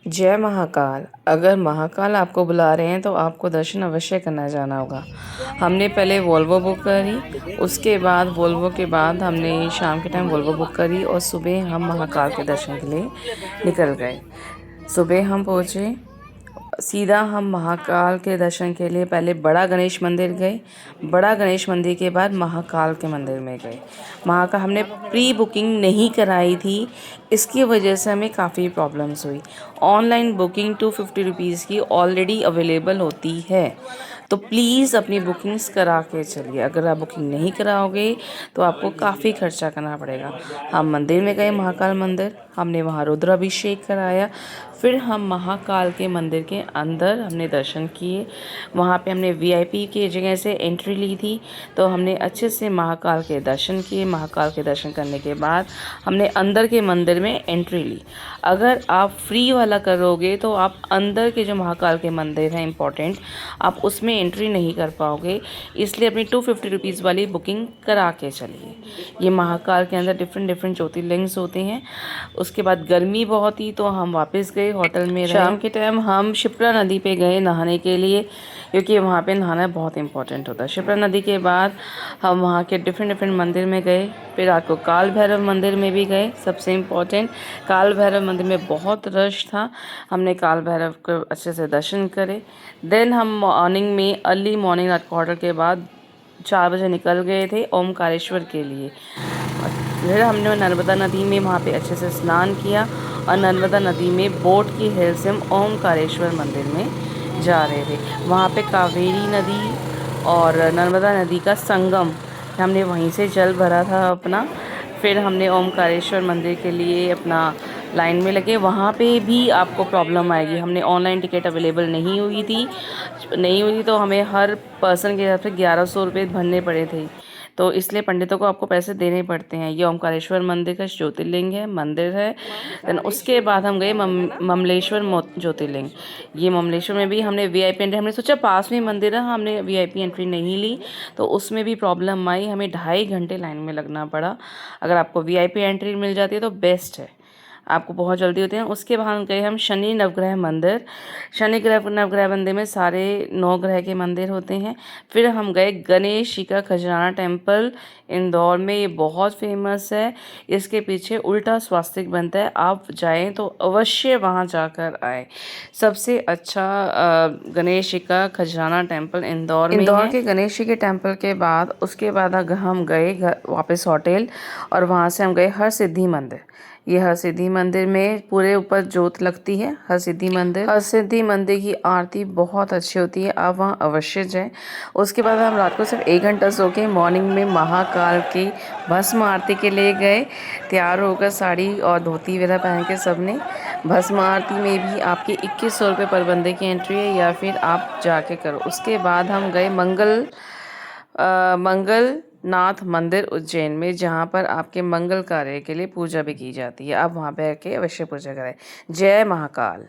जय महाकाल। अगर महाकाल आपको बुला रहे हैं तो आपको दर्शन अवश्य करना जाना होगा। हमने पहले वोल्वो बुक करी, उसके बाद वोल्वो के बाद हमने शाम के टाइम वोल्वो बुक करी और सुबह हम महाकाल के दर्शन के लिए निकल गए। सुबह हम पहुँचे, सीधा हम महाकाल के दर्शन के लिए पहले बड़ा गणेश मंदिर गए। बड़ा गणेश मंदिर के बाद महाकाल के मंदिर में गए। महाकाल हमने प्री बुकिंग नहीं कराई थी, इसकी वजह से हमें काफ़ी प्रॉब्लम्स हुई। ऑनलाइन बुकिंग 250 रुपीज़ की ऑलरेडी अवेलेबल होती है, तो प्लीज़ अपनी बुकिंग्स करा के चलिए। अगर आप बुकिंग नहीं कराओगे तो आपको काफ़ी खर्चा करना पड़ेगा। हम मंदिर में गए, महाकाल मंदिर, हमने वहाँ रुद्राभिषेक कराया। फिर हम महाकाल के मंदिर के अंदर हमने दर्शन किए। वहाँ पे हमने वीआईपी की जगह से एंट्री ली थी, तो हमने अच्छे से महाकाल के दर्शन किए। महाकाल के दर्शन करने के बाद हमने अंदर के मंदिर में एंट्री ली। अगर आप फ्री वाला करोगे तो आप अंदर के जो महाकाल के मंदिर हैं इम्पॉर्टेंट, आप उसमें एंट्री नहीं कर पाओगे, इसलिए अपनी 250 रुपीज़ वाली बुकिंग करा के चलिए। ये महाकाल के अंदर डिफरेंट ज्योतिर्लिंग्स होते हैं। उसके बाद गर्मी बहुत ही, तो हम वापस गए, होटल में रहे। शाम के टाइम हम शिप्रा नदी पे गए नहाने के लिए, क्योंकि वहाँ पे नहाना बहुत इंपॉर्टेंट होता है। शिप्रा नदी के बाद हम वहाँ के डिफरेंट मंदिर में गए। फिर रात को काल भैरव मंदिर में भी गए। सबसे इम्पोर्टेंट, काल भैरव मंदिर में बहुत रश था, हमने काल भैरव को अच्छे से दर्शन करे। देन हम मॉर्निंग में, अर्ली मॉर्निंग, रात को ऑर्डर के बाद 4 बजे निकल गए थे ओमकारेश्वर के लिए। फिर हमने नर्मदा नदी में वहाँ पे अच्छे से स्नान किया और नर्मदा नदी में बोट की हेल्प से हम ओमकारेश्वर मंदिर में जा रहे थे। वहाँ पे कावेरी नदी और नर्मदा नदी का संगम, हमने वहीं से जल भरा था अपना। फिर हमने ओमकारेश्वर मंदिर के लिए अपना लाइन में लगे। वहाँ पे भी आपको प्रॉब्लम आएगी, हमने ऑनलाइन टिकट अवेलेबल नहीं हुई थी तो हमें हर पर्सन के हिसाब से 1100 रुपये भरने पड़े थे, तो इसलिए पंडितों को आपको पैसे देने पड़ते हैं। ये ओमकारेश्वर मंदिर का ज्योतिर्लिंग है, मंदिर है। देन उसके बाद हम गए ममलेश्वर ज्योतिर्लिंग। ये ममलेश्वर में भी हमने वीआईपी एंट्री, हमने सोचा पास में मंदिर है, हमने वीआईपी एंट्री नहीं ली, तो उसमें भी प्रॉब्लम आई, हमें 2.5 घंटे लाइन में लगना पड़ा। अगर आपको वीआईपी एंट्री मिल जाती है तो बेस्ट है, आपको बहुत जल्दी होते हैं। उसके बाद गए हम शनि नवग्रह मंदिर। शनि नवग्रह मंदिर में सारे 9 ग्रह के मंदिर होते हैं। फिर हम गए गणेश जी का खजराना टेम्पल इंदौर में, ये बहुत फेमस है। इसके पीछे उल्टा स्वास्तिक बनता है, आप जाएं तो अवश्य वहाँ जाकर आए। सबसे अच्छा गणेश जी का खजराना टेम्पल इंदौर में है। के गणेश जी के टेम्पल के बाद उसके बाद हम गए वापस होटल, और वहाँ से हम गए हरसिद्धि मंदिर। ये हरसिद्धि मंदिर में पूरे ऊपर जोत लगती है। हरसिद्धि मंदिर की आरती बहुत अच्छी होती है, आप वहाँ अवश्य जाएं। उसके बाद हम रात को सिर्फ 1 घंटा सो के मॉर्निंग में महाकाल की भस्म आरती के लिए गए। तैयार होकर साड़ी और धोती वगैरह पहन के सबने, भस्म आरती में भी आपके 2100 रुपये पर बंदे की एंट्री है, या फिर आप जाके करो। उसके बाद हम गए मंगलनाथ मंदिर उज्जैन में, जहाँ पर आपके मंगल कार्य के लिए पूजा भी की जाती है। आप वहाँ पे आके अवश्य पूजा करें। जय महाकाल।